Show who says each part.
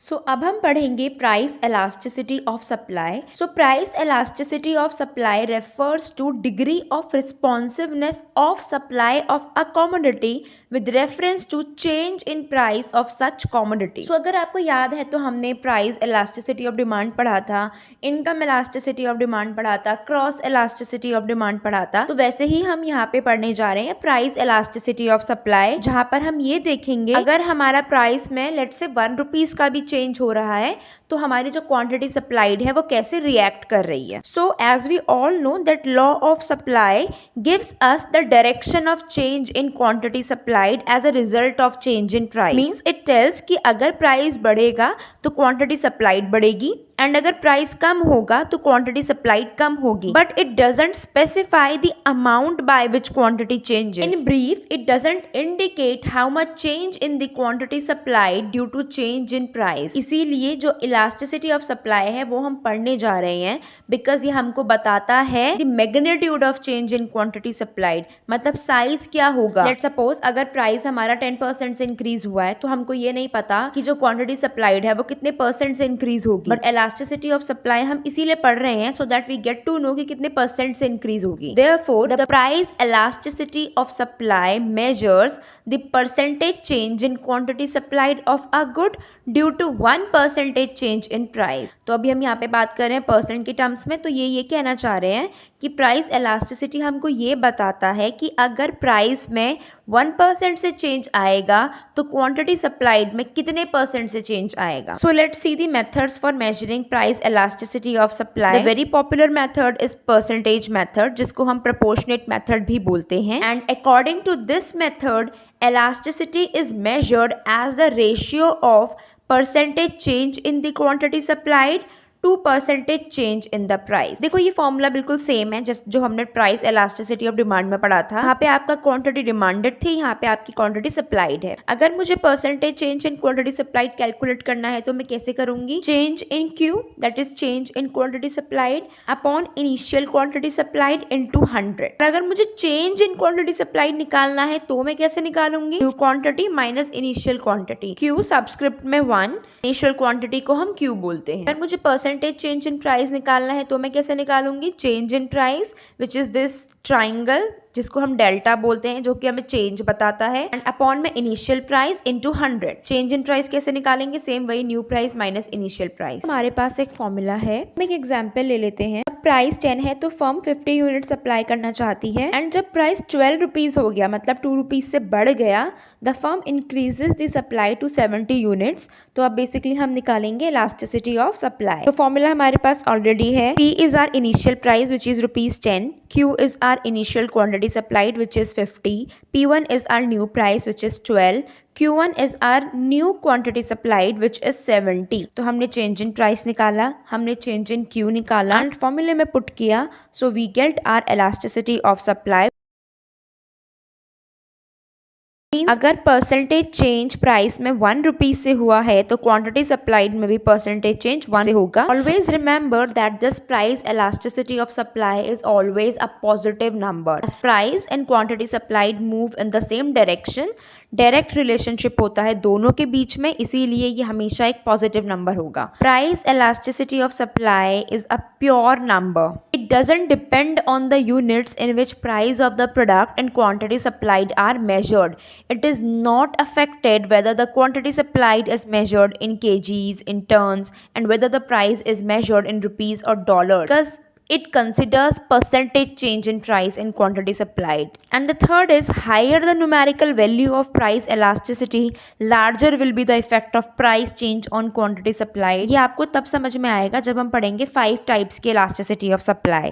Speaker 1: सो अब हम पढ़ेंगे price elasticity of supply. So price elasticity of supply refers to degree of responsiveness of supply of a commodity with reference to change in price of such commodity. सो अगर आपको याद है तो हमने price elasticity of demand पढ़ा था, income elasticity of demand पढ़ा था, क्रॉस elasticity ऑफ डिमांड पढ़ा था. तो वैसे ही हम यहाँ पे पढ़ने जा रहे हैं प्राइस elasticity ऑफ सप्लाई, जहाँ पर हम ये देखेंगे अगर हमारा प्राइस में लेट से 1 रुपीज का भी चेंज हो रहा है तो हमारी जो क्वांटिटी सप्लाइड है वो कैसे रिएक्ट कर रही है. So as we all know that law of supply gives us the direction of change in quantity supplied as a result of change in price. Means it tells कि अगर price बढ़ेगा तो क्वांटिटी सप्लाइड बढ़ेगी and अगर price कम होगा तो quantity supplied कम होगी. But it doesn't specify the amount by which quantity changes. In brief it doesn't indicate how much change in the quantity supplied due to change in price. इसीलिए जो elasticity of supply है वो हम पढ़ने जा रहे हैं बिकॉज ये हमको बताता है the magnitude of change in quantity supplied. मतलब साइज क्या होगा. लेट्स सपोज अगर प्राइस हमारा 10% से इंक्रीज हुआ है तो हमको ये नहीं पता कि जो क्वांटिटी सप्लाइड है वो कितने परसेंट से इंक्रीज होगी. बट इलास्टिसिटी ऑफ सप्लाई हम इसीलिए पढ़ रहे हैं so that we get to know कि कितने परसेंट से इंक्रीज होगी. Therefore the price elasticity of supply measures the percentage change in quantity supplied of a good due to 1% change in price. तो अभी हम यहाँ पे बात कर रहे हैं परसेंट के टर्म्स में. तो ये कहना चाह रहे हैं कि प्राइस इलास्टिसिटी हमको ये बताता है कि अगर प्राइस में 1% से चेंज आएगा तो क्वांटिटी सप्लाइड में कितने परसेंट से चेंज आएगा. So let's see the methods for measuring price elasticity of supply. The very popular method is percentage method, जिसको हम प्रोपोर्शनेट मेथड भी बोलते हैं. And according to this method elasticity is measured as the ratio of percentage change in the quantity supplied to percentage change in the price. देखो ये formula बिल्कुल same है जो हमने प्राइस इलास्टिसिटी ऑफ डिमांड में पढ़ा था. यहाँ पे आपका क्वांटिटी डिमांडेड थी, यहाँ पे आपकी क्वांटिटी सप्लाइड है. अगर मुझे percentage change in quantity supplied calculate करना है तो मैं कैसे करूंगी. Change in Q that is change in quantity supplied upon initial quantity supplied into 100. अगर मुझे चेंज इन क्वांटिटी सप्लाइड निकालना है तो मैं कैसे निकालूंगी. New quantity minus initial quantity. Q subscript में 1, इनिशियल क्वांटिटी को हम क्यू बोलते हैं. अगर मुझे परसेंटेज चेंज इन प्राइस निकालना है तो मैं कैसे निकालूंगी. Change in price which is this triangle जिसको हम डेल्टा बोलते हैं, जो कि हमें चेंज बताता है, एंड अपॉन में initial price into 100. Change in price कैसे निकालेंगे. सेम वही new price minus initial price. हमारे पास एक फॉर्मूला है. हम एक एग्जांपल ले लेते हैं. प्राइस 10 है तो फर्म 50 यूनिट सप्लाई करना चाहती है एंड जब प्राइस 12 रुपीज हो गया मतलब 2 रुपीज से बढ़ गया, the firm increases the supply to 70 units. तो अब बेसिकली हम निकालेंगे इलास्टिसिटी ऑफ सप्लाई. तो फॉर्मूला हमारे पास ऑलरेडी है. P is our initial price which is ₹10. Q is our initial quantity supplied which is 50. P1 is our new price which is 12. Q1 is our new quantity supplied which is 70. तो हमने change in price निकाला, हमने change in Q निकाला and formula में put किया. So we get our elasticity of supply. अगर percentage change price में 1 rupees से हुआ है तो क्वांटिटी सप्लाइड में भी परसेंटेज चेंज 1 से होगा. Always remember that this price elasticity of supply is always a positive number. Price and quantity supplied move in the same direction. Direct relationship होता है दोनों के बीच में, इसीलिए ये हमेशा एक पॉजिटिव नंबर होगा. Price elasticity of supply is a pure number. It doesn't depend on the units in which price of the product and quantity supplied are measured. It is not affected whether the quantity supplied is measured in kgs, in tons, and whether the price is measured in rupees or dollars, because it considers percentage change in price and quantity supplied. And the third is, higher the numerical value of price elasticity, larger will be the effect of price change on quantity supplied. ये आपको तब समझ में आएगा जब हम पढ़ेंगे 5 types की elasticity of supply.